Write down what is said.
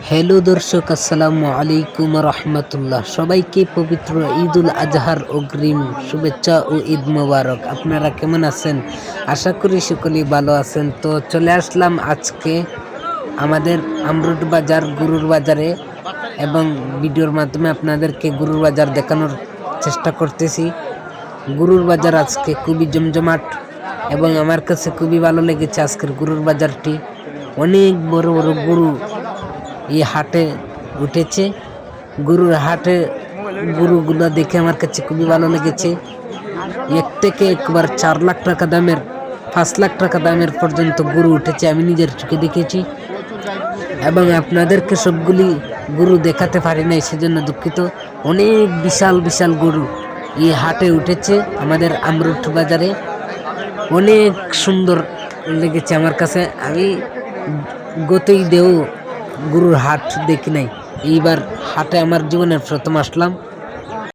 Hello দর্শক, আসসালামু আলাইকুম রহমতুল্লাহ। সবাইকে পবিত্র ঈদুল আজহার অগ্রিম শুভেচ্ছা ও ঈদ মোবারক। আপনারা কেমন আছেন? আশা করি সকলেই ভালো আছেন। তো চলে আসলাম আজকে আমাদের আমরুট বাজার গরুর বাজারে, এবং ভিডিওর মাধ্যমে আপনাদেরকে গরুর বাজার দেখানোর চেষ্টা করতেছি। গরুর বাজার আজকে খুবই জমজমাট এবং আমার কাছে খুবই ভালো লেগেছে আজকের গরুর বাজারটি। অনেক বড় বড় গরু এই হাটে উঠেছে। গরুর হাটে গরুগুলো দেখে আমার কাছে খুবই ভালো লেগেছে। এক থেকে একবার 4 লাখ টাকা দামের, 5 লাখ টাকা দামের পর্যন্ত গরু উঠেছে, আমি নিজের চোখে দেখেছি। এবং আপনাদেরকে সবগুলি গরু দেখাতে পারি নাই, সেজন্য দুঃখিত। অনেক বিশাল বিশাল গরু এই হাটে উঠেছে আমাদের আমরুট বাজারে। অনেক সুন্দর লেগেছে আমার কাছে। আমি গত ঈদেও গরুর হাট দেখি নাই, এইবার হাটে আমার জীবনের প্রথম আসলাম।